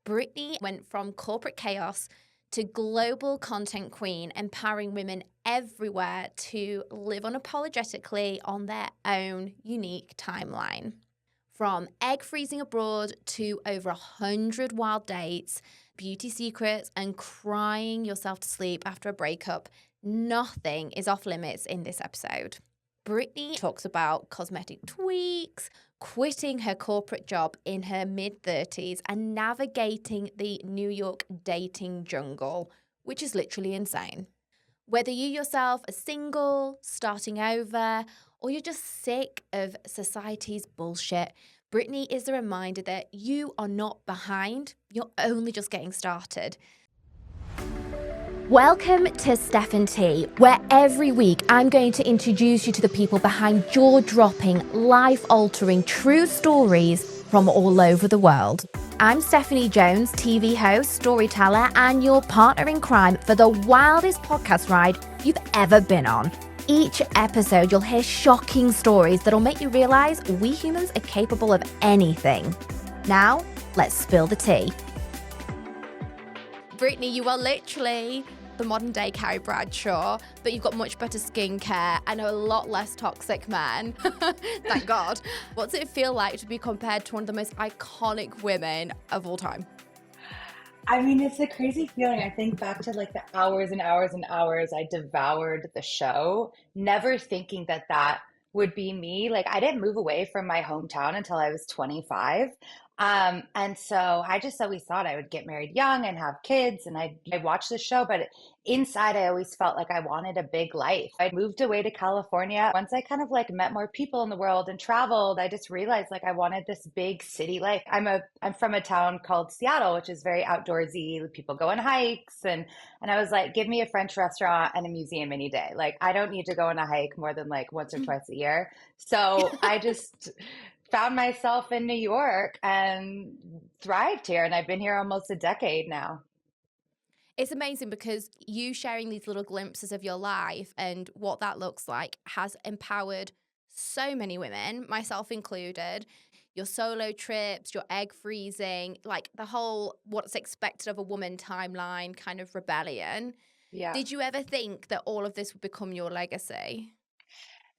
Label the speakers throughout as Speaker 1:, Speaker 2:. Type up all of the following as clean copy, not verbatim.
Speaker 1: Brittany went from corporate chaos to global content queen, empowering women everywhere to live unapologetically on their own unique timeline. From egg freezing abroad to over 100 wild dates, beauty secrets, and crying yourself to sleep after a breakup, nothing is off limits in this episode. Brittany talks about cosmetic tweaks, quitting her corporate job in her mid-30s, and navigating the New York dating jungle, which is literally insane. Whether you yourself are single, starting over, or you're just sick of society's bullshit, Brittany is a reminder that you are not behind, you're only just getting started. Welcome to Steph & T, where every week I'm going to introduce you to the people behind jaw-dropping, life-altering, true stories from all over the world. I'm Stephanie Jones, TV host, storyteller, and your partner in crime for the wildest podcast ride you've ever been on. Each episode, you'll hear shocking stories that'll make you realize we humans are capable of anything. Now, let's spill the tea. Brittany, you are literally the modern day Carrie Bradshaw, but you've got much better skincare and a lot less toxic men. Thank God. What's it feel like to be compared to one of the most iconic women of all time?
Speaker 2: I mean, it's a crazy feeling. I think back to like the hours and hours and hours I devoured the show, never thinking that that would be me. Like, I didn't move away from my hometown until I was 25. And so I just always thought I would get married young and have kids. And I watched the show, but inside I always felt like I wanted a big life. I moved away to California. Once I kind of like met more people in the world and traveled, I just realized like I wanted this big city life. I'm from a town called Seattle, which is very outdoorsy. People go on hikes and I was like, give me a French restaurant and a museum any day. Like, I don't need to go on a hike more than like once or twice a year. So I just found myself in New York and thrived here. And I've been here almost a decade now.
Speaker 1: It's amazing because you sharing these little glimpses of your life and what that looks like has empowered so many women, myself included. Your solo trips, your egg freezing, like the whole what's expected of a woman timeline kind of rebellion.
Speaker 2: Yeah.
Speaker 1: Did you ever think that all of this would become your legacy?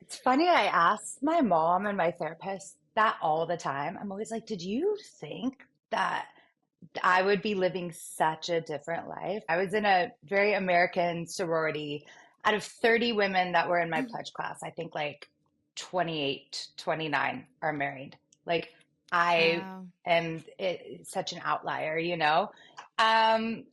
Speaker 2: It's funny, I ask my mom and my therapist that all the time. I'm always like, did you think that I would be living such a different life? I was in a very American sorority. Out of 30 women that were in my pledge class, I think like 28, 29 are married. Like, I
Speaker 1: Wow.
Speaker 2: am such an outlier, you know? And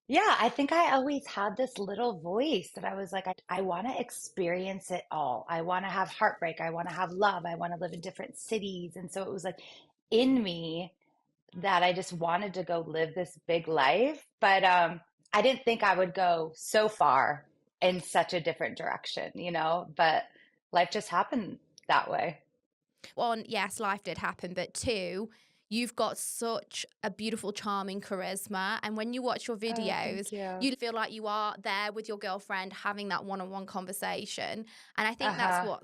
Speaker 2: yeah, I think I always had this little voice that I was like, I want to experience it all. I want to have heartbreak. I want to have love. I want to live in different cities. And so it was like in me that I just wanted to go live this big life. But I didn't think I would go so far in such a different direction, you know? But life just happened that way.
Speaker 1: One, yes, life did happen, but two, you've got such a beautiful, charming charisma. And when you watch your
Speaker 2: Oh, thank
Speaker 1: videos,
Speaker 2: you.
Speaker 1: you feel like you are there with your girlfriend having that one-on-one conversation. And I think
Speaker 2: Uh-huh.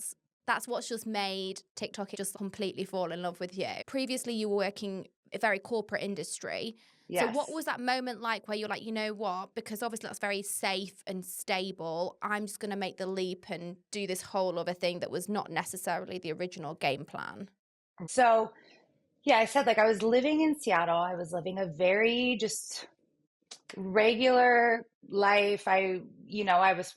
Speaker 1: that's what's just made TikTok just completely fall in love with you. Previously, you were working a very corporate industry. So what
Speaker 2: Yes.
Speaker 1: was that moment like where you're like, you know what? Because obviously that's very safe and stable. I'm just going to make the leap and do this whole other thing that was not necessarily the original game plan.
Speaker 2: So, yeah, I said like I was living in Seattle. I was living a very just regular life. I was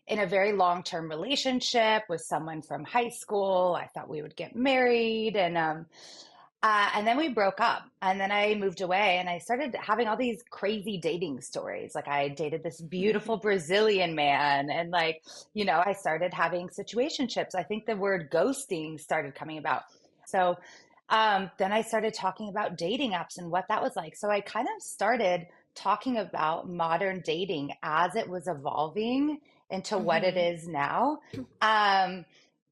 Speaker 2: in a very long-term relationship with someone from high school. I thought we would get married and then we broke up and then I moved away and I started having all these crazy dating stories. Like, I dated this beautiful Brazilian man and like, I started having situationships. I think the word ghosting started coming about. So then I started talking about dating apps and what that was like. So I kind of started talking about modern dating as it was evolving into what it
Speaker 1: Mhm.
Speaker 2: is now. Um,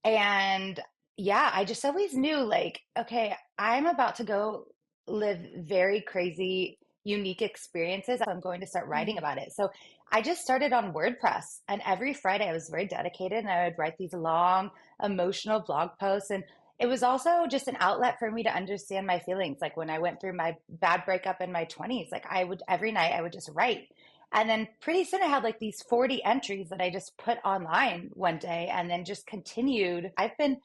Speaker 2: and yeah, I just always knew like, okay, I'm about to go live very crazy, unique experiences. I'm going to start writing
Speaker 1: Mhm.
Speaker 2: about it. So I just started on WordPress, and every Friday I was very dedicated and I would write these long emotional blog posts. And it was also just an outlet for me to understand my feelings. Like when I went through my bad breakup in my 20s, like I would every night I would just write. And then pretty soon I had like these 40 entries that I just put online one day and then just continued. I've been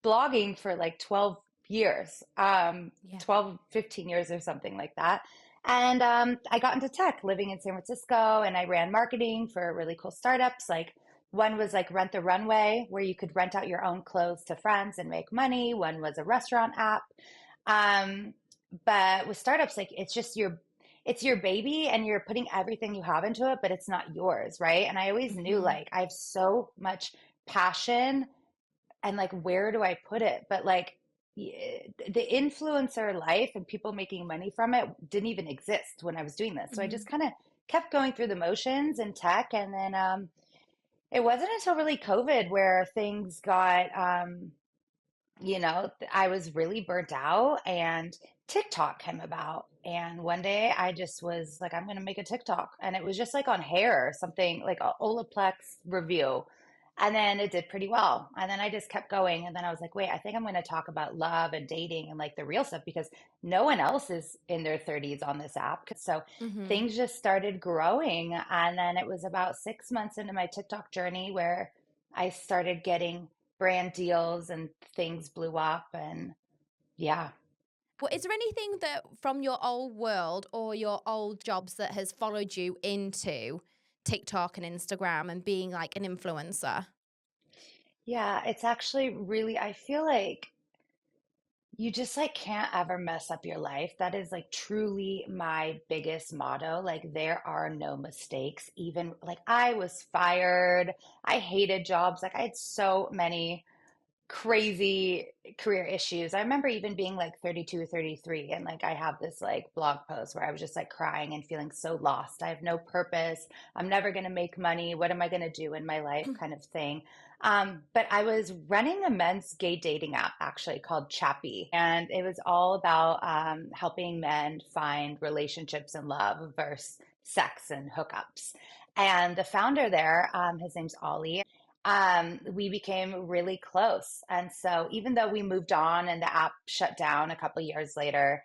Speaker 2: blogging for like 12 years,
Speaker 1: Yeah.
Speaker 2: 12, 15 years or something like that. And I got into tech living in San Francisco and I ran marketing for really cool startups. Like one was like Rent the Runway, where you could rent out your own clothes to friends and make money. One was a restaurant app. Um, but with startups, like it's your baby and you're putting everything you have into it, but it's not yours, right? And I always knew
Speaker 1: Hmm.
Speaker 2: like I have so much passion and like where do I put it? But like the influencer life and people making money from it didn't even exist when I was doing this. So I just
Speaker 1: Hmm.
Speaker 2: kind of kept going through the motions in tech and then it wasn't until really COVID where things got, I was really burnt out and TikTok came about. And one day I just was like, I'm going to make a TikTok. And it was just like on hair or something like a Olaplex review. And then it did pretty well. And then I just kept going. And then I was like, wait, I think I'm going to talk about love and dating and like the real stuff because no one else is in their 30s on this app. So
Speaker 1: Hmm.
Speaker 2: things just started growing. And then it was about 6 months into my TikTok journey where I started getting brand deals and things blew up. And yeah.
Speaker 1: Well, is there anything that from your old world or your old jobs that has followed you into TikTok and Instagram and being like an influencer?
Speaker 2: Yeah, it's actually really, I feel like you just like can't ever mess up your life. That is like truly my biggest motto. Like there are no mistakes. Even like I was fired. I hated jobs. Like I had so many crazy career issues. I remember even being like 32 or 33 and like I have this like blog post where I was just like crying and feeling so lost. I have no purpose. I'm never going to make money. What am I going to do in my life kind of thing. But I was running a men's gay dating app actually called Chappie. And it was all about helping men find relationships and love versus sex and hookups. And the founder there, his name's Ollie, we became really close. And so even though we moved on and the app shut down a couple of years later,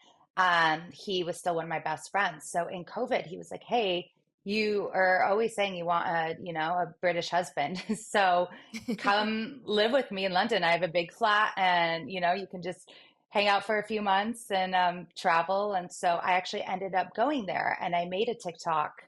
Speaker 2: he was still one of my best friends. So in COVID, he was like, "Hey, you are always saying you want a British husband. So come live with me in London. I have a big flat and, you can just hang out for a few months and travel." And so I actually ended up going there and I made a TikTok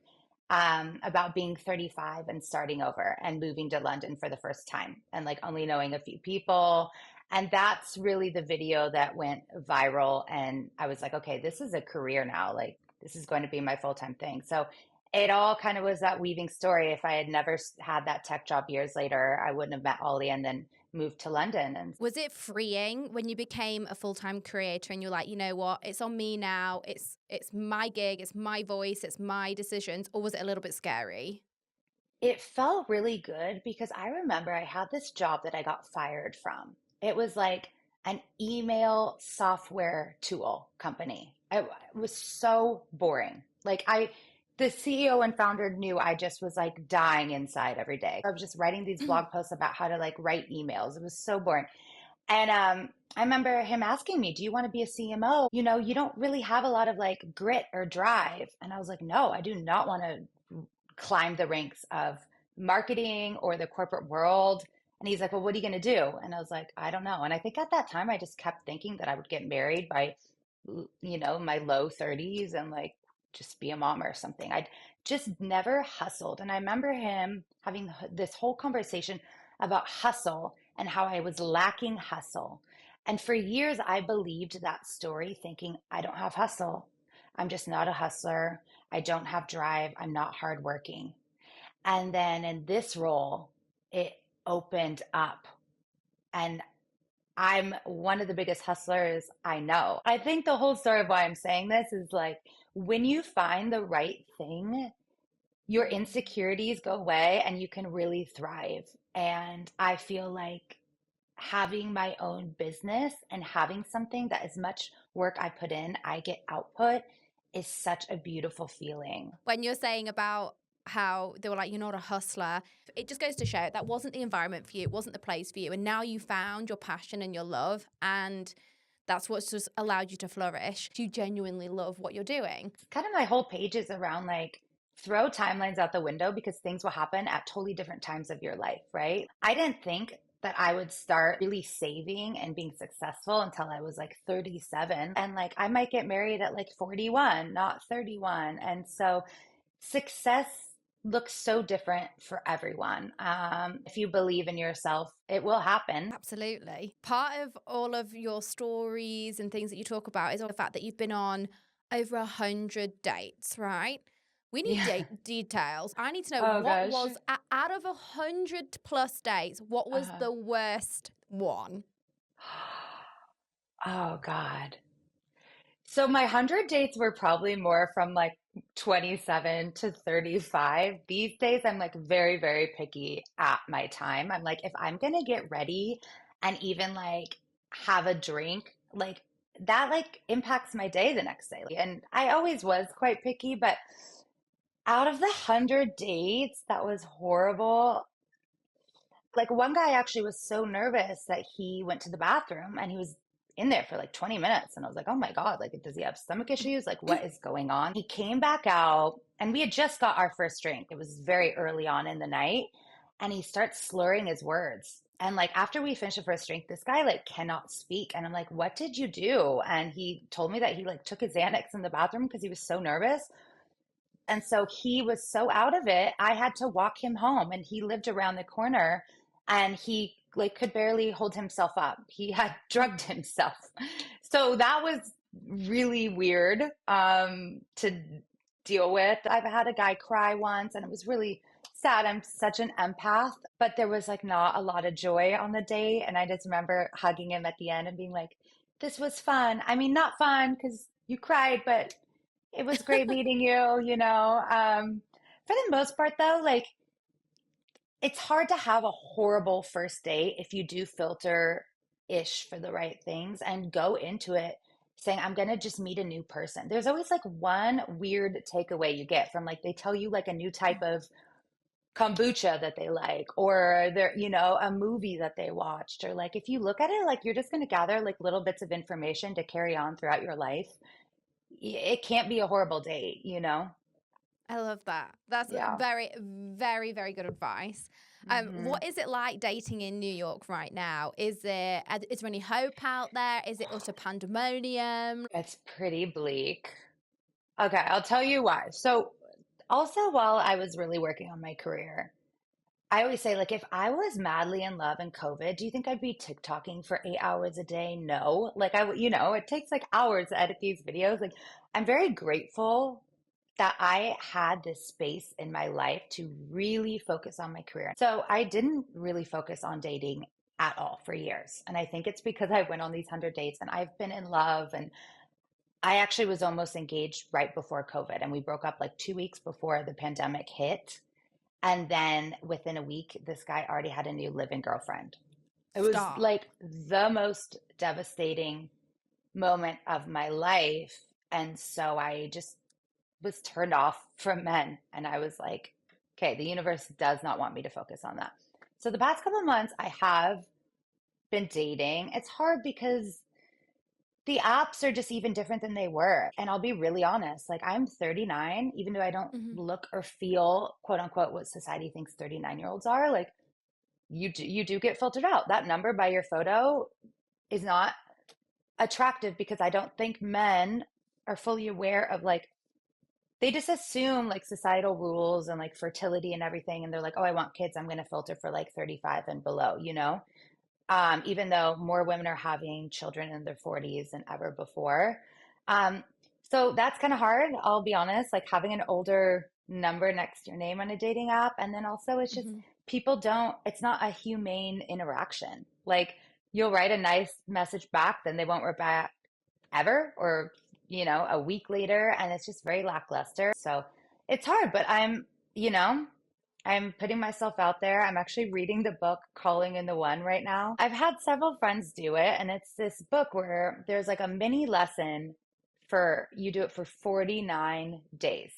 Speaker 2: about being 35 and starting over and moving to London for the first time and like only knowing a few people. And that's really the video that went viral. And I was like, okay, this is a career now. Like, this is going to be my full time thing. So it all kind of was that weaving story. If I had never had that tech job years later, I wouldn't have met Ollie and then moved to London. And
Speaker 1: Was it freeing when you became a full-time creator and you're like, you know what, it's on me now. It's my gig, it's my voice, it's my decisions, or was it a little bit scary?
Speaker 2: it felt really good because I remember I had this job that I got fired from. It was like an email software tool company. It was so boring. The CEO and founder knew I just was like dying inside every day. I was just writing these blog posts about how to like write emails. It was so boring. And I remember him asking me, "Do you want to be a CMO? You don't really have a lot of like grit or drive." And I was like, "No, I do not want to climb the ranks of marketing or the corporate world." And he's like, "Well, what are you going to do?" And I was like, "I don't know." And I think at that time, I just kept thinking that I would get married by, my low 30s and like just be a mom or something. I'd just never hustled. And I remember him having this whole conversation about hustle and how I was lacking hustle. And for years, I believed that story, thinking, I don't have hustle. I'm just not a hustler. I don't have drive. I'm not hardworking. And then in this role, it opened up. And I'm one of the biggest hustlers I know. I think the whole story of why I'm saying this is like when you find the right thing, your insecurities go away and you can really thrive. And I feel like having my own business and having something that as much work I put in, I get output is such a beautiful feeling.
Speaker 1: When you're saying about how they were like, you're not a hustler. It just goes to show that wasn't the environment for you. It wasn't the place for you. And now you found your passion and your love. And that's what's just allowed you to flourish. You genuinely love what you're doing.
Speaker 2: Kind of my whole page is around like throw timelines out the window because things will happen at totally different times of your life, right? I didn't think that I would start really saving and being successful until I was like 37. And like I might get married at like 41, not 31. And so success looks so different for everyone. If you believe in yourself, it will happen.
Speaker 1: Absolutely. Part of all of your stories and things that you talk about is the fact that you've been on over 100 dates, right? We need
Speaker 2: Yeah.
Speaker 1: details. I need to know
Speaker 2: Oh
Speaker 1: what
Speaker 2: gosh.
Speaker 1: was, out of 100 plus dates, what was
Speaker 2: Uh-huh.
Speaker 1: the worst one?
Speaker 2: Oh God. So my 100 dates were probably more from like 27 to 35. These days, I'm like very, very picky at my time. I'm like, if I'm gonna get ready and even like have a drink, like that like impacts my day the next day. And I always was quite picky, but out of the 100 dates, that was horrible. Like one guy actually was so nervous that he went to the bathroom and he was in there for like 20 minutes. And I was like, oh my God, like, does he have stomach issues? Like, what is going on? He came back out and we had just got our first drink. It was very early on in the night. And he starts slurring his words. And like after we finished the first drink, this guy like cannot speak. And I'm like, what did you do? And he told me that he like took his Xanax in the bathroom because he was so nervous. And so he was so out of it, I had to walk him home and he lived around the corner and he like could barely hold himself up. He had drugged himself. So that was really weird to deal with. I've had a guy cry once and it was really sad. I'm such an empath, but there was like not a lot of joy on the date. And I just remember hugging him at the end and being like, this was fun. I mean, not fun because you cried, but it was great meeting you, you know. For the most part, though, like it's hard to have a horrible first date if you do filter ish for the right things and go into it saying, I'm going to just meet a new person. There's always like one weird takeaway you get from like, they tell you like a new type of kombucha that they like, or they're, you know, a movie that they watched, or like if you look at it, like you're just going to gather like little bits of information to carry on throughout your life. It can't be a horrible date, you know?
Speaker 1: I love that. That's
Speaker 2: Yeah.
Speaker 1: very, very, very good advice.
Speaker 2: Hmm.
Speaker 1: What is it like dating in New York right now? Is there any hope out there? Is it utter pandemonium?
Speaker 2: It's pretty bleak. Okay, I'll tell you why. So, also, while I was really working on my career, I always say, like, if I was madly in love in COVID, do you think I'd be TikToking for 8 hours a day? No. Like, you know, it takes like hours to edit these videos. Like, I'm very grateful that I had this space in my life to really focus on my career. So, I didn't really focus on dating at all for years. And I think it's because I went on these 100 dates and I've been in love, and I actually was almost engaged right before COVID, and we broke up like 2 weeks before the pandemic hit. And then within a week, this guy already had a new live-in girlfriend. It was
Speaker 1: Stop.
Speaker 2: like the most devastating moment of my life. And so I just was turned off from men. And I was like, okay, the universe does not want me to focus on that. So the past couple of months, I have been dating. It's hard because the apps are just even different than they were. And I'll be really honest, like I'm 39, even though I don't
Speaker 1: Mhm.
Speaker 2: look or feel quote unquote what society thinks 39-year-olds are, like you do get filtered out. That number by your photo is not attractive because I don't think men are fully aware of like they just assume like societal rules and like fertility and everything, and they're like, oh, I want kids, I'm going to filter for like 35 and below, you know? Even though more women are having children in their 40s than ever before. Um, so that's kind of hard, I'll be honest, like having an older number next to your name on a dating app. And then also, it's just
Speaker 1: Mhm.
Speaker 2: people don't, it's not a humane interaction. Like you'll write a nice message back, then they won't write back ever, or, you know, a week later. And it's just very lackluster. So it's hard, but you know, I'm putting myself out there. I'm actually reading the book Calling in the One right now. I've had several friends do it, and it's this book where there's like a mini lesson for you do it for 49 days.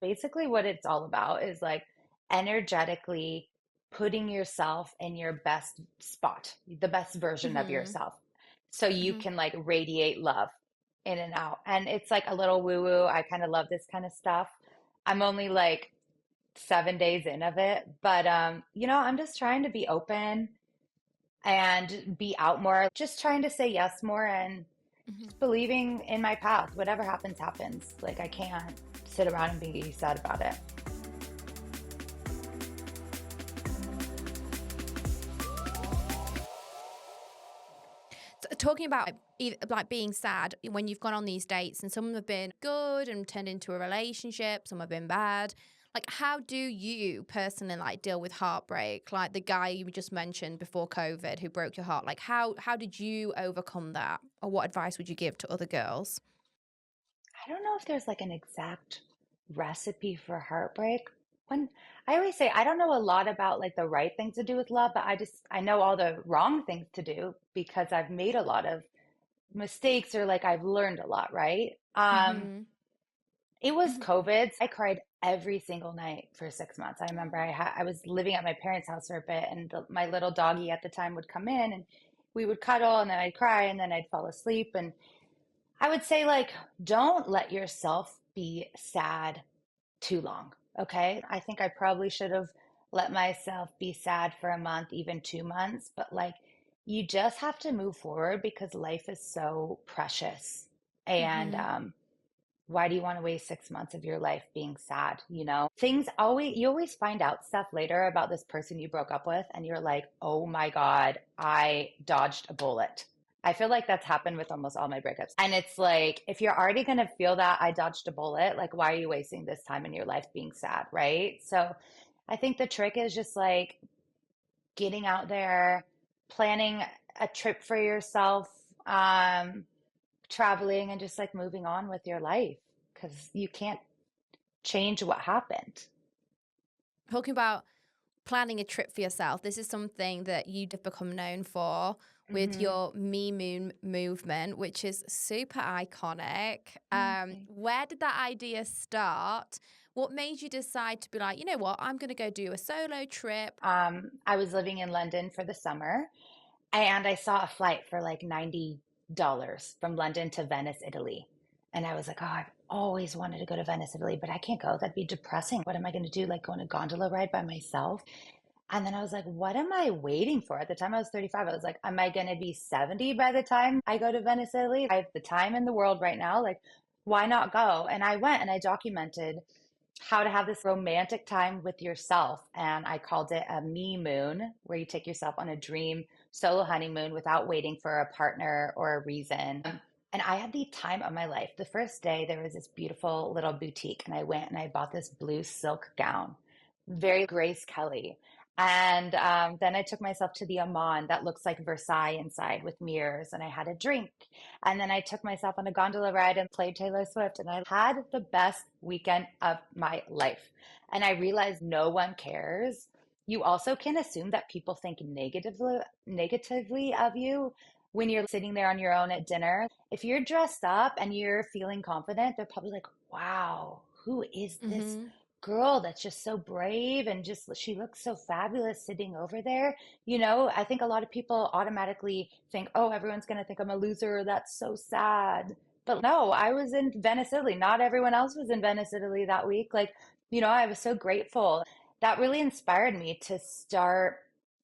Speaker 2: Basically, what it's all about is like energetically putting yourself in your best spot, the best version of
Speaker 1: Mm-hmm.
Speaker 2: yourself, so you
Speaker 1: Mm-hmm.
Speaker 2: can like radiate love in and out. And it's like a little woo woo. I kind of love this kind of stuff. I'm only like 7 days in of it, but I'm just trying to be open and be out more, just trying to say yes more and
Speaker 1: Mm-hmm.
Speaker 2: just believing in my path. Whatever happens, happens. Like I can't sit around and be sad about it.
Speaker 1: Talking about like being sad when you've gone on these dates and some have been good and turned into a relationship, some have been bad. Like, how do you personally like deal with heartbreak? Like the guy you just mentioned before COVID who broke your heart. Like, how did you overcome that, or what advice would you give to other girls?
Speaker 2: I don't know if there's like an exact recipe for heartbreak. When I always say I don't know a lot about like the right things to do with love, but I know all the wrong things to do because I've made a lot of mistakes or like I've learned a lot, right?
Speaker 1: Mm-hmm.
Speaker 2: It was
Speaker 1: Mm-hmm.
Speaker 2: COVID. I cried every single night for 6 months. I remember I was living at my parents' house for a bit, and my little doggy at the time would come in, and we would cuddle, and then I'd cry, and then I'd fall asleep. And I would say, like, don't let yourself be sad too long. Okay. I think I probably should have let myself be sad for a month, even 2 months, but like, you just have to move forward because life is so precious. And
Speaker 1: Mm-hmm.
Speaker 2: why do you want to waste 6 months of your life being sad? Things always, you always find out stuff later about this person you broke up with, and you're like, oh my God, I dodged a bullet. I feel like that's happened with almost all my breakups. And it's like, if you're already going to feel that I dodged a bullet, like, why are you wasting this time in your life being sad? Right. So I think the trick is just like getting out there, planning a trip for yourself, um, traveling, and just like moving on with your life because you can't change what happened.
Speaker 1: Talking about planning a trip for yourself. This is something that you've become known for with
Speaker 2: Hmm.
Speaker 1: your Me Moon movement, which is super iconic.
Speaker 2: Oh, thanks.
Speaker 1: Where did that idea start? What made you decide to be like, you know what, I'm going to go do a solo trip?
Speaker 2: I was living in London for the summer, and I saw a flight for like $90 from London to Venice, Italy. And I was like, oh, I've always wanted to go to Venice, Italy, but I can't go. That'd be depressing. What am I going to do? Like go on a gondola ride by myself? And then I was like, what am I waiting for? At the time I was 35, I was like, am I going to be 70 by the time I go to Venice, Italy? I have the time in the world right now. Like, why not go? And I went and I documented how to have this romantic time with yourself. And I called it a me moon, where you take yourself on a dream solo honeymoon without waiting for a partner or a reason. And I had the time of my life. The first day, there was this beautiful little boutique, and I went and I bought this blue silk gown, very Grace Kelly. And then I took myself to the Aman that looks like Versailles inside with mirrors, and I had a drink. And then I took myself on a gondola ride and played Taylor Swift, and I had the best weekend of my life. And I realized no one cares. You also can assume that people think negatively of you when you're sitting there on your own at dinner. If you're dressed up and you're feeling confident, they're probably like, wow, who is this
Speaker 1: Mm-hmm.
Speaker 2: girl that's just so brave and just she looks so fabulous sitting over there? I think a lot of people automatically think, oh, everyone's going to think I'm a loser. That's so sad. But no, I was in Venice, Italy. Not everyone else was in Venice, Italy that week. Like, I was so grateful. That really inspired me to start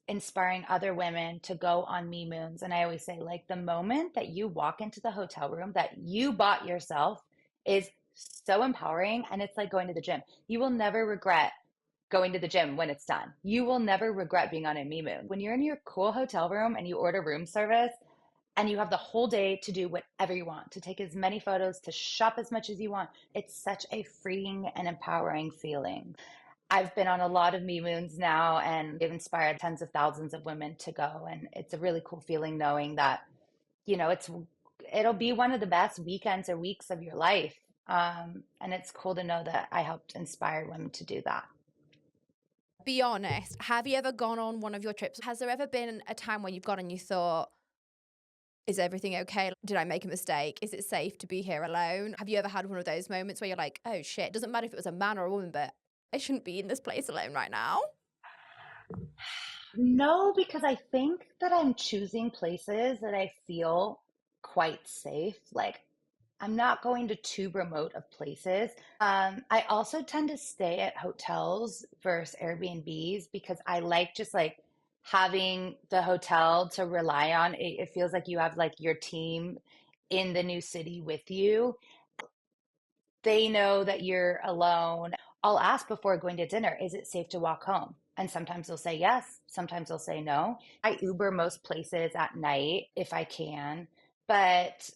Speaker 2: inspiring other women to go on me moons. And I always say, like, the moment that you walk into the hotel room that you bought yourself is so empowering. And it's like going to the gym. You will never regret going to the gym when it's done. You will never regret being on a me moon. When you're in your cool hotel room and you order room service and you have the whole day to do whatever you want, to take as many photos, to shop as much as you want, it's such a freeing and empowering feeling. I've been on a lot of me moons now, and they've inspired tens of thousands of women to go. And it's a really cool feeling knowing that, it'll be one of the best weekends or weeks of your life. And it's cool to know that I helped inspire women to do that.
Speaker 1: Be honest, have you ever gone on one of your trips? Has there ever been a time when you've gone and you thought, Is everything okay? Did I make a mistake? Is it safe to be here alone? Have you ever had one of those moments where you're like, oh shit, it doesn't matter if it was a man or a woman, but I shouldn't be in this place alone right now?
Speaker 2: No, because I think that I'm choosing places that I feel quite safe. Like I'm not going to too remote of places. I also tend to stay at hotels versus Airbnbs because I like just like having the hotel to rely on. It feels like you have like your team in the new city with you. They know that you're alone. I'll ask before going to dinner, is it safe to walk home? And sometimes they'll say yes, sometimes they'll say no. I Uber most places at night if I can, but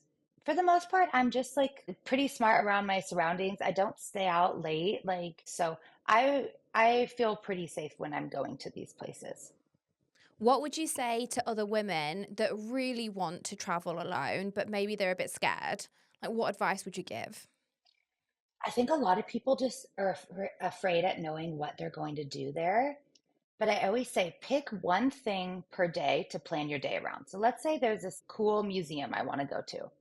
Speaker 2: for the most part, I'm just like pretty smart around my surroundings. I don't stay out late, like so I feel pretty safe when I'm going to these places.
Speaker 1: What would you say to other women that really want to travel alone, but maybe they're a bit scared? Like, what advice would you give?
Speaker 2: I think a lot of people just are afraid at knowing what they're going to do there. But I always say pick one thing per day to plan your day around. So let's say there's this cool museum I want to go to.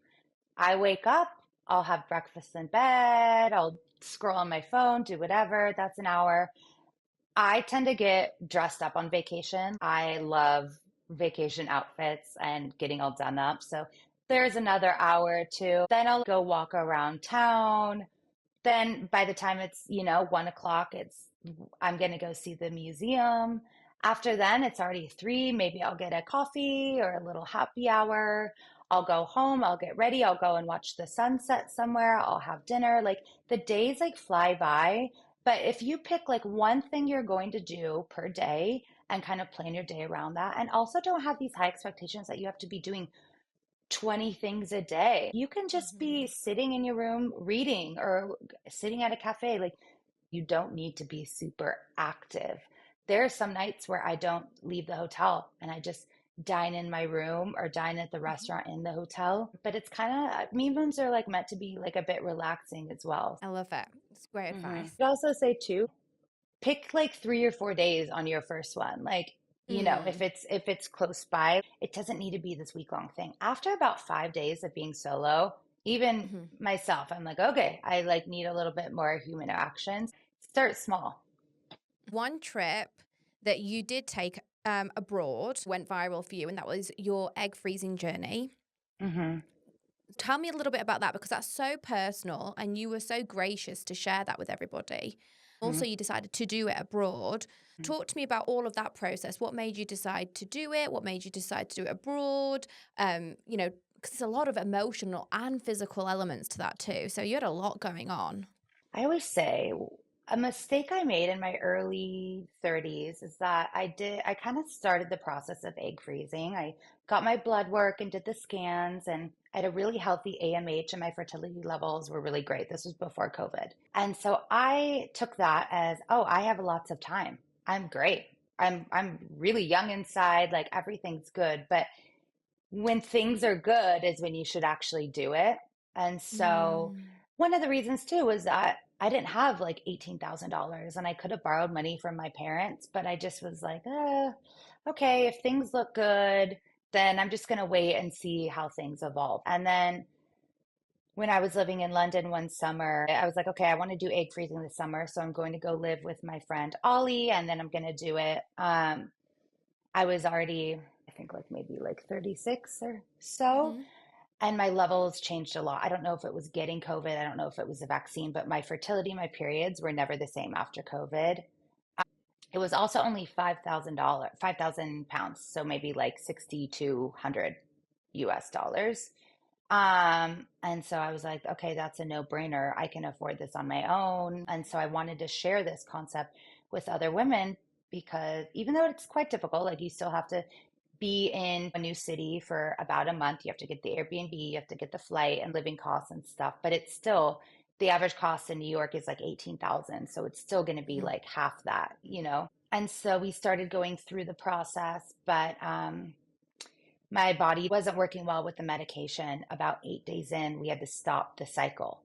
Speaker 2: I wake up, I'll have breakfast in bed, I'll scroll on my phone, do whatever. That's an hour. I tend to get dressed up on vacation. I love vacation outfits and getting all done up. So there's another hour or two. Then I'll go walk around town. Then by the time it's, 1 o'clock, I'm gonna go see the museum. After then, it's already three. Maybe I'll get a coffee or a little happy hour. I'll go home, I'll get ready, I'll go and watch the sunset somewhere, I'll have dinner. Like the days like fly by. But if you pick like one thing you're going to do per day and kind of plan your day around that, and also don't have these high expectations that you have to be doing 20 things a day. You can just be
Speaker 1: Mhm.
Speaker 2: sitting in your room reading or sitting at a cafe. Like, you don't need to be super active. There are some nights where I don't leave the hotel and I just dine in my room or dine at the
Speaker 1: Mhm.
Speaker 2: restaurant in the hotel. But it's kind of, me moons are like meant to be like a bit relaxing as well.
Speaker 1: I love it. It's great advice.
Speaker 2: I'd also say, too, pick like 3 or 4 days on your first one. Like, if
Speaker 1: Mm.
Speaker 2: it's close by, it doesn't need to be this week-long thing. After about 5 days of being solo, even
Speaker 1: Mhm.
Speaker 2: myself, I'm like, okay, I like need a little bit more human interactions. Start small.
Speaker 1: One trip that you did take abroad went viral for you, and that was your egg freezing journey.
Speaker 2: Hmm.
Speaker 1: Tell me a little bit about that because that's so personal, and you were so gracious to share that with everybody. Also, you decided to do it abroad. Talk to me about all of that process. What made you decide to do it? What made you decide to do it abroad? Because there's a lot of emotional and physical elements to that too. So you had a lot going on.
Speaker 2: I always say a mistake I made in my early 30s is that I kind of started the process of egg freezing. I got my blood work and did the scans, and I had a really healthy AMH, and my fertility levels were really great. This was before COVID. And so I took that as, oh, I have lots of time. I'm great. I'm really young inside, like everything's good. But when things are good is when you should actually do it. And so
Speaker 1: Mm.
Speaker 2: one of the reasons too was that I didn't have like $18,000 and I could have borrowed money from my parents, but I just was like, okay, if things look good, then I'm just going to wait and see how things evolve. And then when I was living in London one summer, I was like, okay, I want to do egg freezing this summer. So I'm going to go live with my friend Ollie and then I'm going to do it. I was already, I think, like maybe like 36 or so.
Speaker 1: Hmm.
Speaker 2: And my levels changed a lot. I don't know if it was getting COVID. I don't know if it was the vaccine, but my fertility, my periods were never the same after COVID. It was also only $5,000, 5,000 pounds. So maybe like 6,200 US dollars. And so I was like, okay, that's a no-brainer. I can afford this on my own. And so I wanted to share this concept with other women because even though it's quite difficult, like you still have to be in a new city for about a month. You have to get the Airbnb, you have to get the flight and living costs and stuff, but it's still the average cost in New York is like 18,000, so it's still going to be like half that. And so we started going through the process, but my body wasn't working well with the medication. About 8 days in, we had to stop the cycle.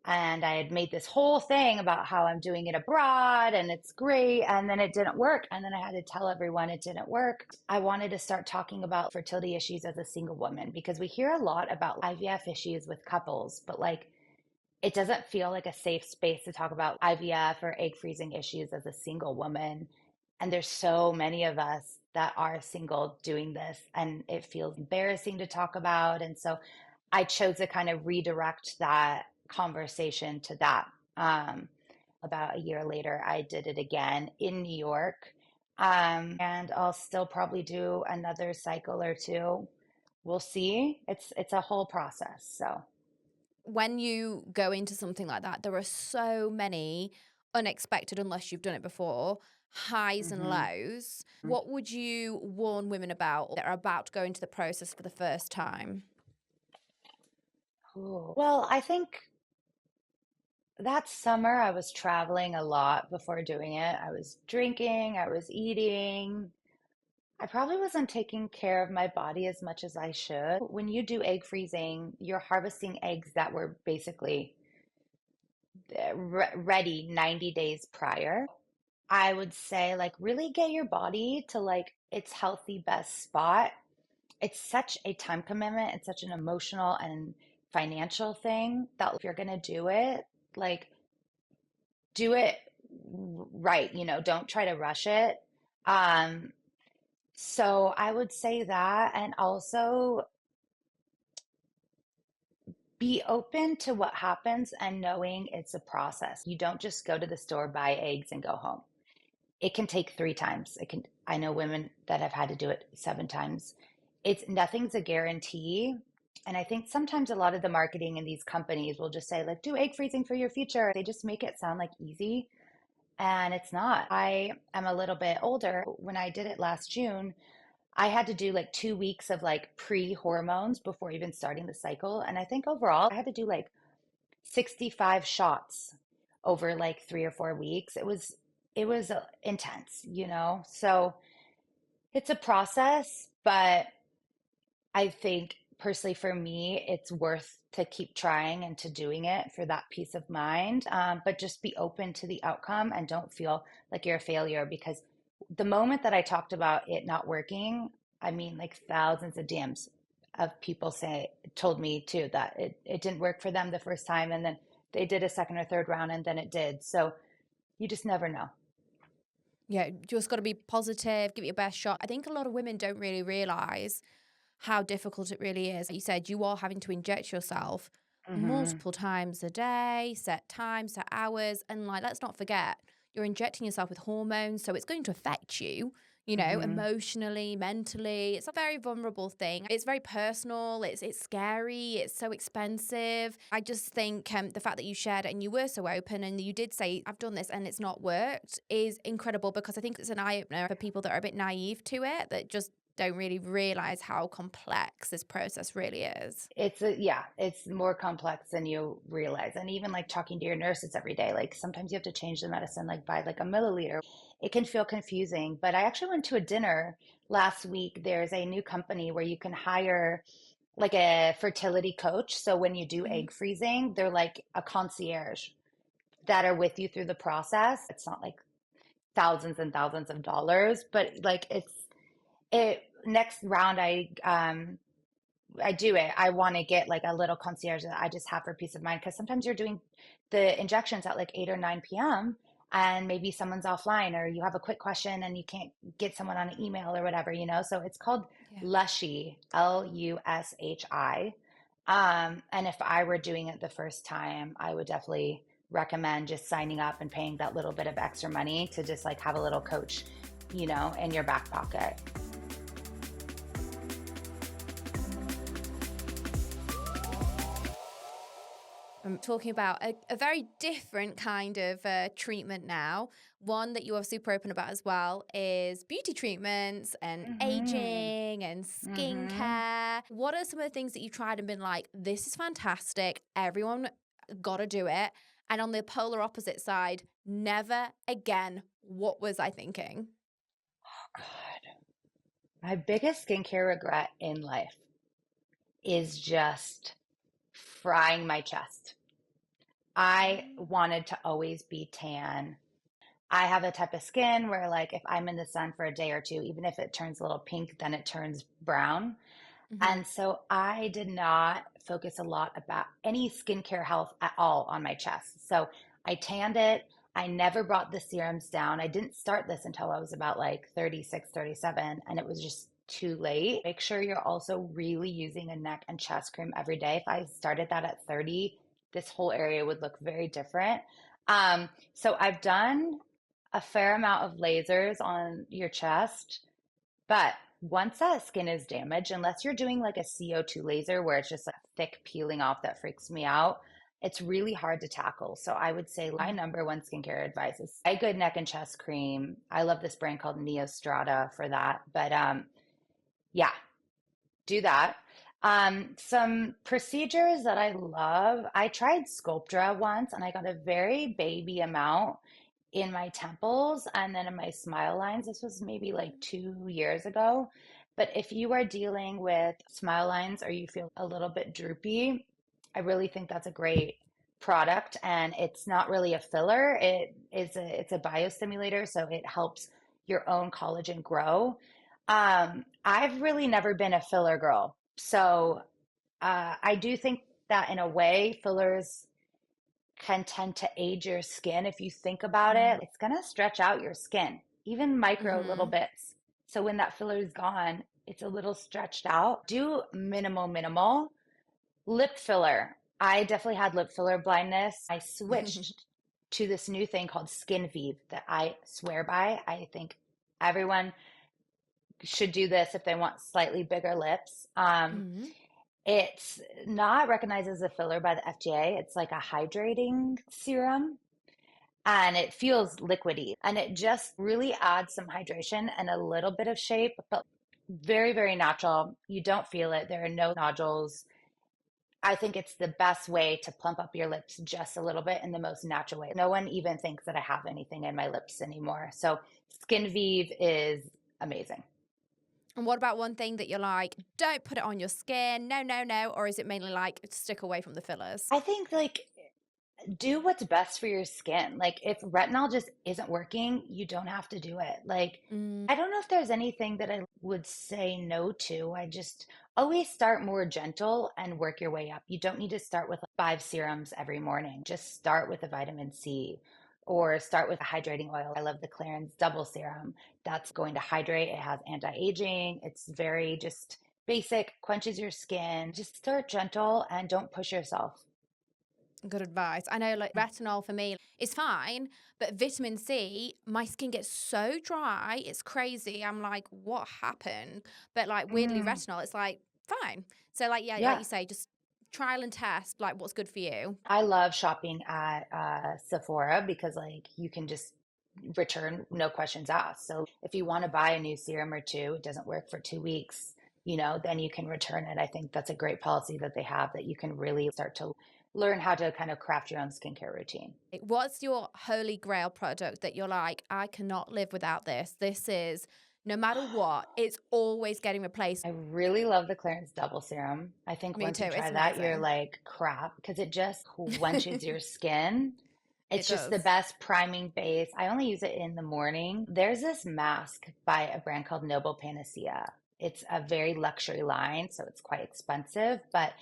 Speaker 2: And I had made this whole thing about how I'm doing it abroad and it's great. And then it didn't work. And then I had to tell everyone it didn't work. I wanted to start talking about fertility issues as a single woman because we hear a lot about IVF issues with couples, but like it doesn't feel like a safe space to talk about IVF or egg freezing issues as a single woman. And there's so many of us that are single doing this, and it feels embarrassing to talk about. And so I chose to kind of redirect that conversation to that. About a year later, I did it again in New York. And I'll still probably do another cycle or two. We'll see. It's a whole process. So
Speaker 1: When you go into something like that, there are so many unexpected, unless you've done it before, highs and
Speaker 2: mhm.
Speaker 1: lows. What would you warn women about that are about to go into the process for the first time?
Speaker 2: Ooh. Well, I think that summer I was traveling a lot before doing it. I was drinking, I was eating. I probably wasn't taking care of my body as much as I should. When you do egg freezing, you're harvesting eggs that were basically ready 90 days prior. I would say, like, really get your body to like its healthy best spot. It's such a time commitment, it's such an emotional and financial thing that if you're going to do it, like, do it right, don't try to rush it. Um, so I would say that, and also be open to what happens and knowing it's a process. You don't just go to the store, buy eggs, and go home. It can take 3 times. I know women that have had to do it 7 times. Nothing's a guarantee. And I think sometimes a lot of the marketing in these companies will just say, like, do egg freezing for your future. They just make it sound like easy. And it's not. I am a little bit older. When I did it last June, I had to do like 2 weeks of like pre-hormones before even starting the cycle. And I think overall, I had to do like 65 shots over like 3 or 4 weeks. It was intense, So it's a process, but I think personally for me, it's worth to keep trying and to doing it for that peace of mind. But just be open to the outcome and don't feel like you're a failure because the moment that I talked about it not working, I mean, like thousands of DMs of people told me too that it didn't work for them the first time. And then they did a second or third round and then it did. So you just never know.
Speaker 1: Yeah, just got to be positive, give it your best shot. I think a lot of women don't really realize how difficult it really is. Like you said, you are having to inject yourself
Speaker 2: Hmm.
Speaker 1: multiple times a day, set times, set hours. And like, let's not forget, you're injecting yourself with hormones. So it's going to affect you,
Speaker 2: Hmm.
Speaker 1: emotionally, mentally. It's a very vulnerable thing. It's very personal. It's scary. It's so expensive. I just think the fact that you shared it and you were so open and you did say, I've done this and it's not worked is incredible because I think it's an eye opener for people that are a bit naive to it, that just don't really realize how complex this process really is.
Speaker 2: Yeah, it's more complex than you realize. And even like talking to your nurses every day, like sometimes you have to change the medicine like by like a milliliter. It can feel confusing. But I actually went to a dinner last week. There's a new company where you can hire like a fertility coach. So when you do
Speaker 1: Mhm.
Speaker 2: egg freezing, they're like a concierge that are with you through the process. It's not like thousands and thousands of dollars, but like it next round I do it. I want to get like a little concierge that I just have for peace of mind because sometimes you're doing the injections at like 8 or 9 p.m. and maybe someone's offline or you have a quick question and you can't get someone on an email or whatever. So it's called
Speaker 1: Yeah.
Speaker 2: Lushy, Lushi. And if I were doing it the first time, I would definitely recommend just signing up and paying that little bit of extra money to just like have a little coach, in your back pocket.
Speaker 1: I'm talking about a very different kind of treatment now. One that you are super open about as well is beauty treatments and
Speaker 2: Hmm.
Speaker 1: aging and
Speaker 2: Hmm.
Speaker 1: skincare. What are some of the things that you tried and been like, this is fantastic, everyone got to do it? And on the polar opposite side, never again, what was I thinking?
Speaker 2: God. My biggest skincare regret in life is just frying my chest. I wanted to always be tan. I have a type of skin where, like, if I'm in the sun for a day or two, even if it turns a little pink, then it turns brown.
Speaker 1: Mm-hmm.
Speaker 2: And so I did not focus a lot about any skincare health at all on my chest. So I tanned it. I never brought the serums down. I didn't start this until I was about like 36, 37, and it was just too late. Make sure you're also really using a neck and chest cream every day. If I started that at 30, this whole area would look very different. So I've done a fair amount of lasers on your chest, but once that skin is damaged, unless you're doing like a CO2 laser where it's just like thick peeling off that freaks me out, it's really hard to tackle. So I would say my number one skincare advice is a good neck and chest cream. I love this brand called Neostrata for that. But yeah, do that. Some procedures that I love. I tried Sculptra once and I got a very baby amount in my temples and then in my smile lines. This was maybe like 2 years ago. But if you are dealing with smile lines or you feel a little bit droopy, I really think that's a great product. And it's not really a filler. It's a biostimulator, so it helps your own collagen grow. I've really never been a filler girl. So I do think that in a way, fillers can tend to age your skin. If you think about it, it's going to stretch out your skin, even micro little
Speaker 1: Mm-hmm.
Speaker 2: bits. So when that filler is gone, it's a little stretched out. Do minimal. Lip filler. I definitely had lip filler blindness. I switched to this new thing called Skin Vive that I swear by. I think everyone should do this if they want slightly bigger lips.
Speaker 1: Mm-hmm.
Speaker 2: It's not recognized as a filler by the FDA. It's like a hydrating serum and it feels liquidy and it just really adds some hydration and a little bit of shape, but very, very natural. You don't feel it. There are no nodules. I think it's the best way to plump up your lips just a little bit in the most natural way. No one even thinks that I have anything in my lips anymore. So Skin Vive is amazing.
Speaker 1: And what about one thing that you're like, don't put it on your skin? No, no, no. Or is it mainly like stick away from the fillers?
Speaker 2: I think like do what's best for your skin. Like if retinol just isn't working, you don't have to do it. Like
Speaker 1: Mm,
Speaker 2: I don't know if there's anything that I would say no to. I just always start more gentle and work your way up. You don't need to start with 5 serums every morning. Just start with a vitamin C or start with a hydrating oil. I love the Clarins double serum. That's going to hydrate. It has anti-aging. It's very just basic, quenches your skin. Just start gentle and don't push yourself.
Speaker 1: good advice. I know like retinol for me is fine, but vitamin C, my skin gets so dry. It's crazy. I'm like, what happened? But like weirdly
Speaker 2: Mm,
Speaker 1: retinol, it's like fine. So like, yeah, like
Speaker 2: yeah.
Speaker 1: you say, just trial and test like what's good for you.
Speaker 2: I love shopping at Sephora because like you can just return no questions asked. So if you want to buy a new serum or two, it doesn't work for 2 weeks, then you can return it. I think that's a great policy that they have that you can really start to learn how to kind of craft your own skincare routine.
Speaker 1: What's your holy grail product that you're like, I cannot live without this? This is no matter what, it's always getting replaced.
Speaker 2: I really love the Clarins Double Serum. I think
Speaker 1: Me
Speaker 2: once
Speaker 1: too.
Speaker 2: you
Speaker 1: It's
Speaker 2: try that, you're
Speaker 1: amazing.
Speaker 2: like, crap, because it just quenches your skin.
Speaker 1: It
Speaker 2: It's just the
Speaker 1: does.
Speaker 2: best priming base. I only use it in the morning. There's this mask by a brand called Noble Panacea. It's a very luxury line, so it's quite expensive, but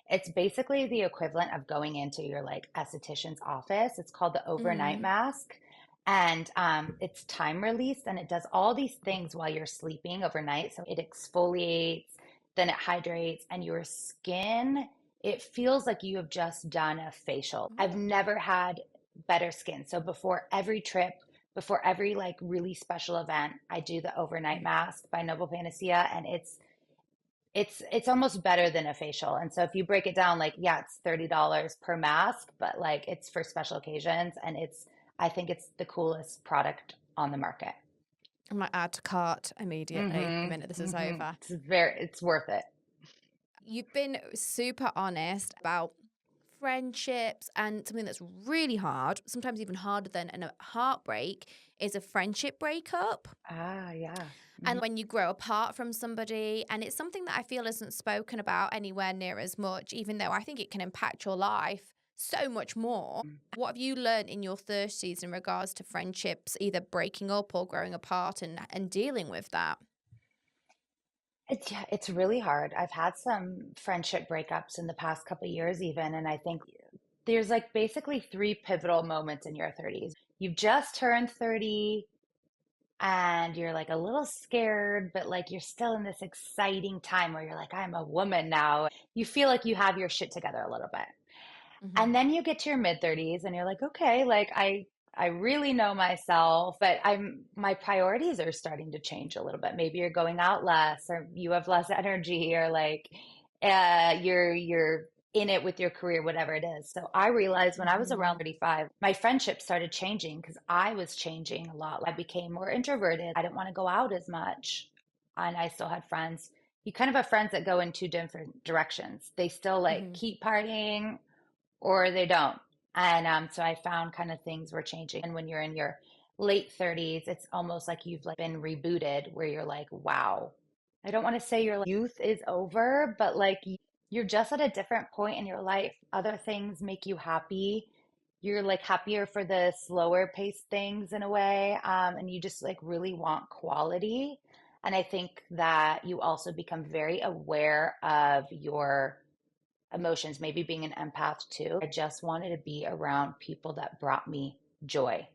Speaker 2: it's basically the equivalent of going into your like esthetician's office. It's called the overnight
Speaker 1: Mm.
Speaker 2: mask. And it's time released and it does all these things while you're sleeping overnight. So it exfoliates, then it hydrates, and your skin, it feels like you have just done a facial. I've never had better skin. So before every trip, before every like really special event, I do the overnight mask by Noble Panacea and it's almost better than a facial. And so if you break it down, like, yeah, it's $30 per mask, but like it's for special occasions and I think it's the coolest product on the market.
Speaker 1: I might add to cart immediately the minute this is over.
Speaker 2: It's worth it.
Speaker 1: You've been super honest about friendships and something that's really hard, sometimes even harder than a heartbreak, is a friendship breakup.
Speaker 2: Ah, yeah.
Speaker 1: And when you grow apart from somebody, and it's something that I feel isn't spoken about anywhere near as much, even though I think it can impact your life so much more. What have you learned in your 30s in regards to friendships, either breaking up or growing apart, and dealing with that?
Speaker 2: Yeah, it's really hard. I've had some friendship breakups in the past couple of years even, and I think there's like basically three pivotal moments in your 30s. You've just turned 30 and you're like a little scared, but like you're still in this exciting time where you're like, I'm a woman now. You feel like you have your shit together a little bit.
Speaker 1: Hmm.
Speaker 2: And then you get to your mid 30s and you're like, okay, like I really know myself, but my priorities are starting to change a little bit. Maybe you're going out less or you have less energy or like you're in it with your career, whatever it is. So I realized when I was around
Speaker 1: Hmm.
Speaker 2: 35, my friendships started changing because I was changing a lot. I became more introverted. I didn't want to go out as much. And I still had friends. You kind of have friends that go in two different directions. They still like
Speaker 1: Hmm.
Speaker 2: keep partying or they don't. And so I found kind of things were changing. And when you're in your late 30s, it's almost like you've like been rebooted where you're like, wow. I don't want to say your youth is over, but like you're just at a different point in your life. Other things make you happy. You're like happier for the slower paced things in a way. And you just like really want quality. And I think that you also become very aware of your emotions, maybe being an empath too. I just wanted to be around people that brought me joy.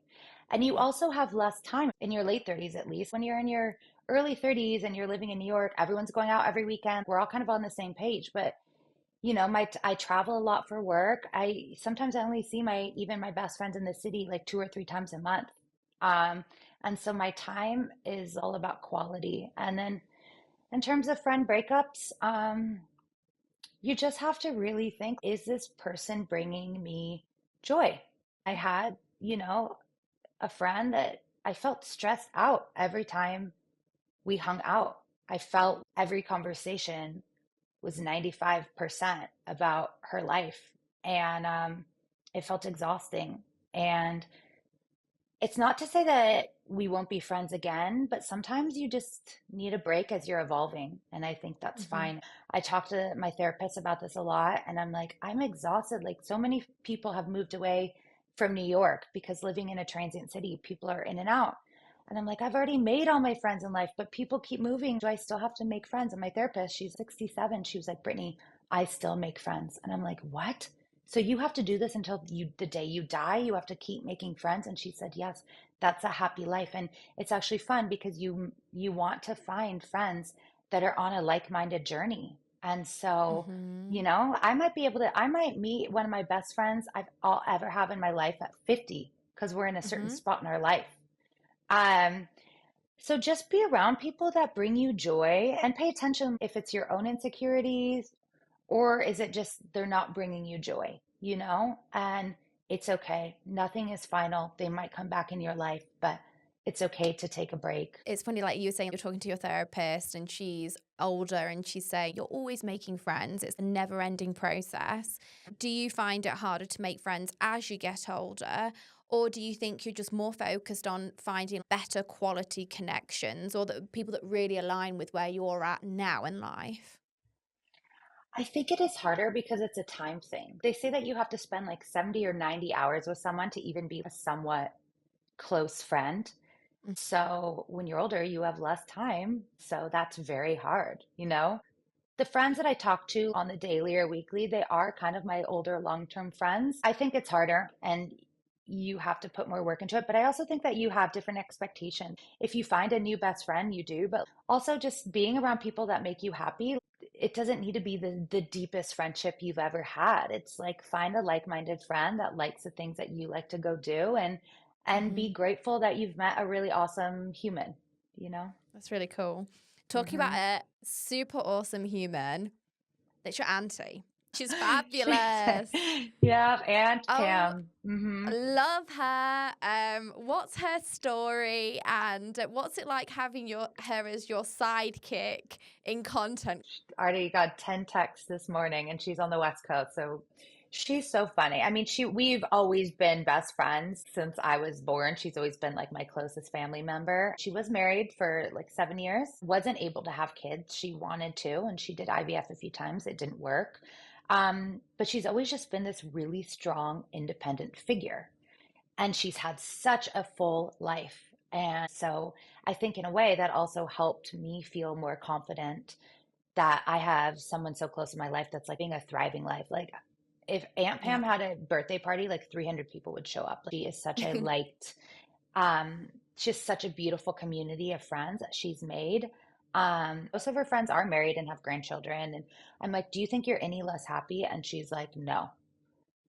Speaker 2: And you
Speaker 1: Yeah.
Speaker 2: also have less time in your late 30s, at least. When you're in your early 30s and you're living in New York, everyone's going out every weekend. We're all kind of on the same page. But I travel a lot for work. I sometimes I only see my best friends in the city like 2 or 3 times a month. Um, and so my time is all about quality. And then in terms of friend breakups, you just have to really think, is this person bringing me joy? I had, a friend that I felt stressed out every time we hung out. I felt every conversation was 95% about her life. And it felt exhausting. And it's not to say that we won't be friends again, but sometimes you just need a break as you're evolving. And I think that's
Speaker 1: Hmm.
Speaker 2: fine. I talk to my therapist about this a lot, and I'm like, I'm exhausted. Like, so many people have moved away from New York because living in a transient city, people are in and out. And I'm like, I've already made all my friends in life, but people keep moving. Do I still have to make friends? And my therapist, she's 67. She was like, Brittany, I still make friends. And I'm like, what? So you have to do this until the day you die, you have to keep making friends. And she said, yes, that's a happy life. And it's actually fun because you want to find friends that are on a like-minded journey. And so,
Speaker 1: Hmm.
Speaker 2: I might meet one of my best friends I'll ever have in my life at 50 because we're in a certain
Speaker 1: Hmm.
Speaker 2: spot in our life. Um, so just be around people that bring you joy and pay attention if it's your own insecurities or is it just they're not bringing you joy, And it's okay. Nothing is final. They might come back in your life, but it's okay to take a break.
Speaker 1: It's funny, like you were saying, you're talking to your therapist and she's older and she's saying you're always making friends. It's a never ending process. Do you find it harder to make friends as you get older? Or do you think you're just more focused on finding better quality connections or the people that really align with where you're at now in life?
Speaker 2: I think it is harder because it's a time thing. They say that you have to spend like 70 or 90 hours with someone to even be a somewhat close friend. So when you're older, you have less time. So that's very hard. The friends that I talk to on the daily or weekly, they are kind of my older long-term friends. I think it's harder and you have to put more work into it, but I also think that you have different expectations. If you find a new best friend, you do, but also just being around people that make you happy. It doesn't need to be the deepest friendship you've ever had. It's like find a like-minded friend that likes the things that you like to go do and
Speaker 1: Mm-hmm.
Speaker 2: be grateful that you've met a really awesome human, you know?
Speaker 1: That's really cool. Talking about
Speaker 2: hmm
Speaker 1: a super awesome human, that's your auntie. She's
Speaker 2: She said,
Speaker 1: fabulous.
Speaker 2: yeah, and
Speaker 1: Oh,
Speaker 2: Pam.
Speaker 1: love her. What's her story and what's it like having her as your sidekick in content?
Speaker 2: Already got 10 texts this morning and she's on the West Coast. So she's so funny. I mean, we've always been best friends since I was born. She's always been like my closest family member. She was married for like 7 years, wasn't able to have kids. She wanted to, and she did IVF a few times. It didn't work. But she's always just been this really strong, independent figure. And she's had such a full life. And so I think in a way that also helped me feel more confident that I have someone so close in my life that's like being a thriving life. Like if Aunt
Speaker 1: Yeah.
Speaker 2: Pam had a birthday party, like 300 people would show up. Like, she is such a liked, um, just such a beautiful community of friends that she's made. Most of her friends are married and have grandchildren. And I'm like, do you think you're any less happy? And she's like, no,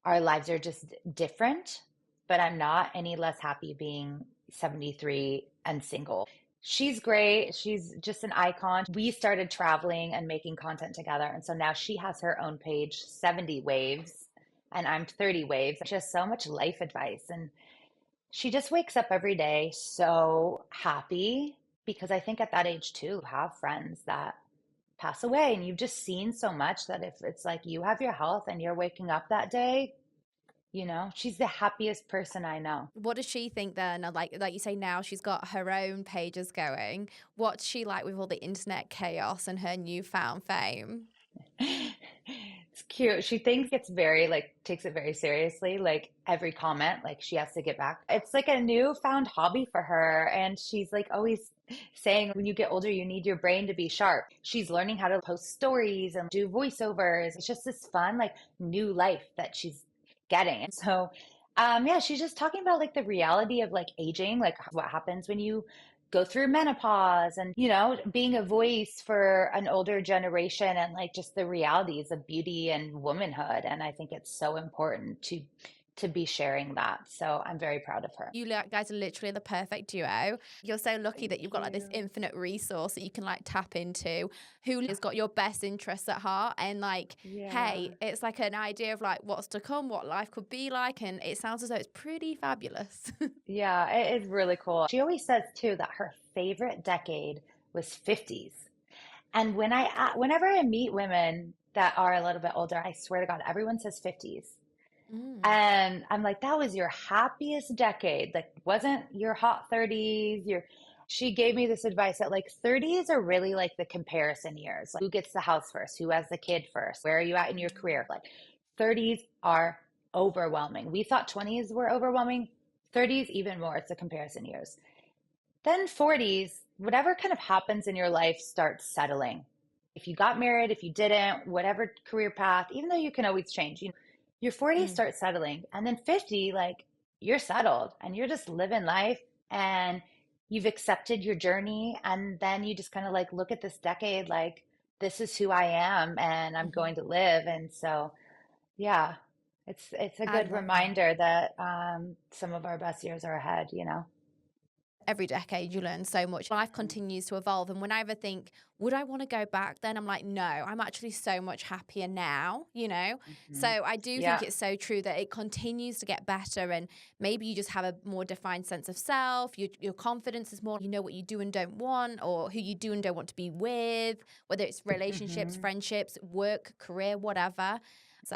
Speaker 2: our lives are just different, but I'm not any less happy being 73 and single. She's great. She's just an icon. We started traveling and making content together. And so now she has her own page, 70 Waves, and I'm 30 Waves. Just so much life advice. And she just wakes up every day so happy because I think at that age too, you have friends that pass away and you've just seen so much that if it's like you have your health and you're waking up that day, she's the happiest person I know.
Speaker 1: What does she think then? Like you say, now she's got her own pages going. What's she like with all the internet chaos and her newfound fame?
Speaker 2: It's cute. She thinks it's very like takes it very seriously. Like every comment, like she has to get back. It's like a newfound hobby for her. And she's like always saying when you get older, you need your brain to be sharp. She's learning how to post stories and do voiceovers. It's just this fun, like new life that she's getting. And so yeah, she's just talking about like the reality of like aging, like what happens when you go through menopause and being a voice for an older generation and like just the realities of beauty and womanhood. And I think it's so important to be sharing that, so I'm very proud of her.
Speaker 1: You guys are literally the perfect duo. You're so lucky that
Speaker 2: Thank
Speaker 1: you've got like this
Speaker 2: you.
Speaker 1: infinite resource that you can like tap into, who has got your best interests at heart. And like,
Speaker 2: Yeah.
Speaker 1: hey, it's like an idea of like what's to come, what life could be like. And it sounds as though it's pretty fabulous.
Speaker 2: Yeah, it is really cool. She always says too that her favorite decade was 50s. And whenever I meet women that are a little bit older, I swear to God, everyone says 50s.
Speaker 1: Mm.
Speaker 2: And I'm like, that was your happiest decade. Like, wasn't your hot 30s? She gave me this advice that like 30s are really like the comparison years. Like, who gets the house first? Who has the kid first? Where are you at in your career? Like, 30s are overwhelming. We thought 20s were overwhelming. 30s, even more. It's the comparison years. Then 40s, whatever kind of happens in your life starts settling. If you got married, if you didn't, whatever career path, even though you can always change, your 40s
Speaker 1: Mm.
Speaker 2: start settling. And then 50, like you're settled and you're just living life and you've accepted your journey. And then you just kind of like look at this decade like, this is who I am and I'm
Speaker 1: Hmm.
Speaker 2: going to live. And so, yeah, it's a
Speaker 1: I
Speaker 2: good
Speaker 1: love that.
Speaker 2: reminder that some of our best years are ahead.
Speaker 1: Every decade you learn so much. Life continues to evolve. And when I ever think, would I want to go back then? I'm like, no, I'm actually so much happier now. So
Speaker 2: Mhm.
Speaker 1: I do think
Speaker 2: Yeah.
Speaker 1: it's so true that it continues to get better. And maybe you just have a more defined sense of self. Your confidence is more, you know what you do and don't want, or who you do and don't want to be with, whether it's relationships,
Speaker 2: Hmm.
Speaker 1: friendships, work, career, whatever. So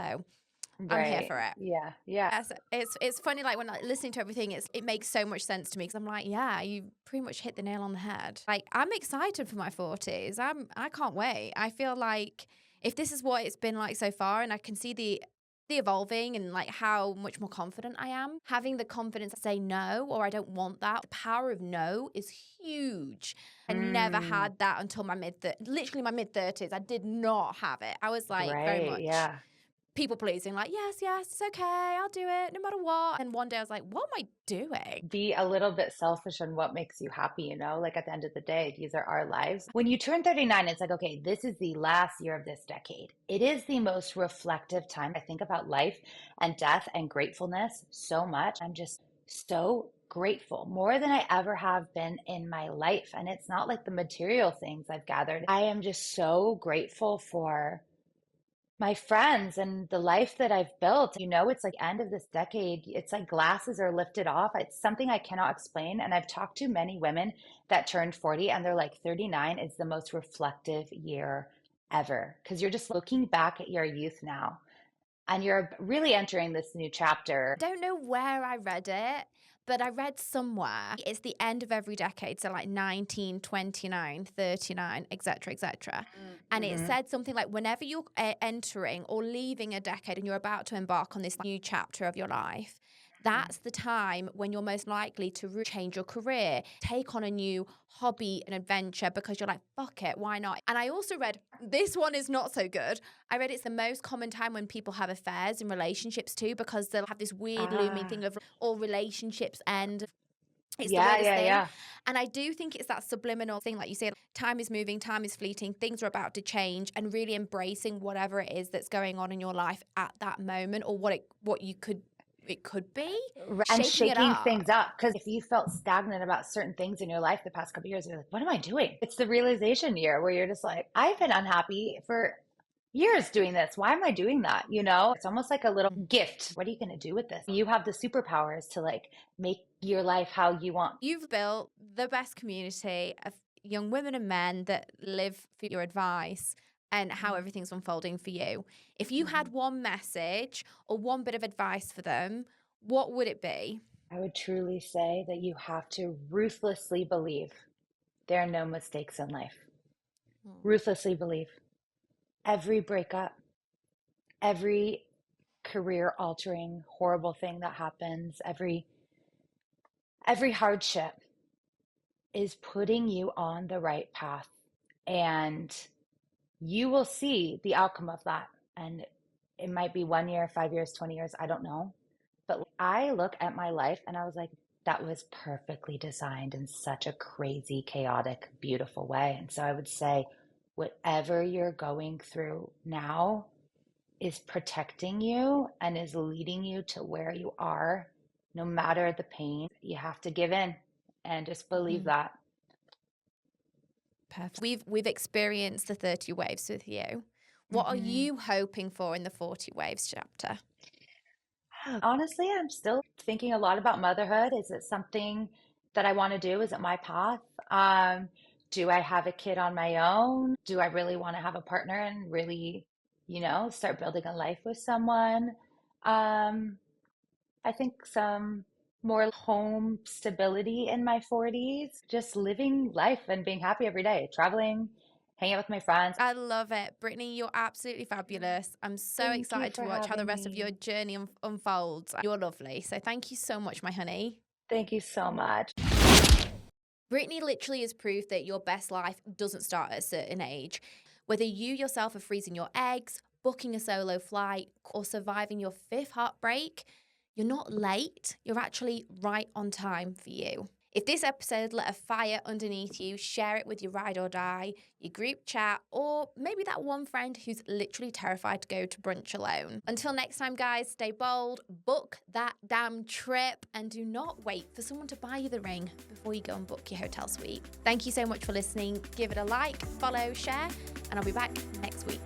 Speaker 1: I'm here
Speaker 2: Right.
Speaker 1: for it.
Speaker 2: Yeah. Yeah.
Speaker 1: Yes, it's funny, like, when, like, listening to everything, it makes so much sense to me because 'cause I'm like, "Yeah, you pretty much hit the nail on the head." Like, I'm excited for my 40s. I can't wait. I feel like if this is what it's been like so far and I can see the evolving and, like, how much more confident I am, having the confidence to say no or I don't want that, the power of no is huge. I never
Speaker 2: Mm,
Speaker 1: had that until literally my mid-30s. I did not have it. I was, like, very
Speaker 2: right.
Speaker 1: much
Speaker 2: Yeah.
Speaker 1: people pleasing, like, yes, yes, it's okay, I'll do it no matter what. And one day I was like, what am I doing?
Speaker 2: Be a little bit selfish on what makes you happy. Like at the end of the day, these are our lives. When you turn 39, it's like, okay, this is the last year of this decade. It is the most reflective time. I think about life and death and gratefulness so much. I'm just so grateful, more than I ever have been in my life. And it's not like the material things I've gathered. I am just so grateful for my friends and the life that I've built. It's like end of this decade. It's like glasses are lifted off. It's something I cannot explain. And I've talked to many women that turned 40 and they're like 39 is the most reflective year ever because you're just looking back at your youth now and you're really entering this new chapter.
Speaker 1: Don't know where I read it, But I read somewhere it's the end of every decade, so like 1929, 39, etc., etc. And it said something like whenever you're entering or leaving a decade and you're about to embark on this new chapter of your life, that's the time when you're most likely to change your career, take on a new hobby and adventure because you're like, fuck it, why not? And I also read, this one is not so good. I read it's the most common time when people have affairs in relationships too, because they'll have this weird looming thing of all relationships end. It's the weirdest thing.
Speaker 2: Yeah.
Speaker 1: And I do think it's that subliminal thing, like you say, time is moving, time is fleeting, things are about to change, and really embracing whatever it is that's going on in your life at that moment, or what it could be,
Speaker 2: And
Speaker 1: shaking it
Speaker 2: shaking
Speaker 1: up.
Speaker 2: things up. Because if you felt stagnant about certain things in your life the past couple of years, you're like, what am I doing? It's the realization year where you're just like, I've been unhappy for years doing this. Why am I doing that? You know, it's almost like a little gift. What are you going to do with this? You have the superpowers to like make your life how you want.
Speaker 1: You've built the best community of young women and men that live for your advice and how everything's unfolding for you. If you had one message or one bit of advice for them, what would it be?
Speaker 2: I would truly say that you have to ruthlessly believe there are no mistakes in life. Ruthlessly believe every breakup, every career altering horrible thing that happens, every hardship is putting you on the right path, and you will see the outcome of that. And it might be 1 year, 5 years, 20 years, I don't know. But I look at my life and I was like, that was perfectly designed in such a crazy, chaotic, beautiful way. And so I would say, whatever you're going through now is protecting you and is leading you to where you are, no matter the pain. You have to give in and just believe that.
Speaker 1: Perfect. We've experienced the 30 waves with you. What are you hoping for in the 40 waves chapter?
Speaker 2: Honestly, I'm still thinking a lot about motherhood. Is it something that I want to do? Is it my path? Do I have a kid on my own? Do I really want to have a partner and really, start building a life with someone? I think some more home stability in my 40s, just living life and being happy every day, traveling, hanging out with my friends.
Speaker 1: I love it. Brittany, you're absolutely fabulous. I'm so
Speaker 2: Thank you
Speaker 1: excited to
Speaker 2: for
Speaker 1: watch how the
Speaker 2: having
Speaker 1: rest of your
Speaker 2: me.
Speaker 1: journey unfolds. You're lovely. So thank you so much, my honey.
Speaker 2: Thank you so much.
Speaker 1: Brittany literally is proof that your best life doesn't start at a certain age. Whether you yourself are freezing your eggs, booking a solo flight, or surviving your fifth heartbreak, you're not late. You're actually right on time for you. If this episode lit a fire underneath you, share it with your ride or die, your group chat, or maybe that one friend who's literally terrified to go to brunch alone. Until next time, guys, stay bold, book that damn trip, and do not wait for someone to buy you the ring before you go and book your hotel suite. Thank you so much for listening. Give it a like, follow, share, and I'll be back next week.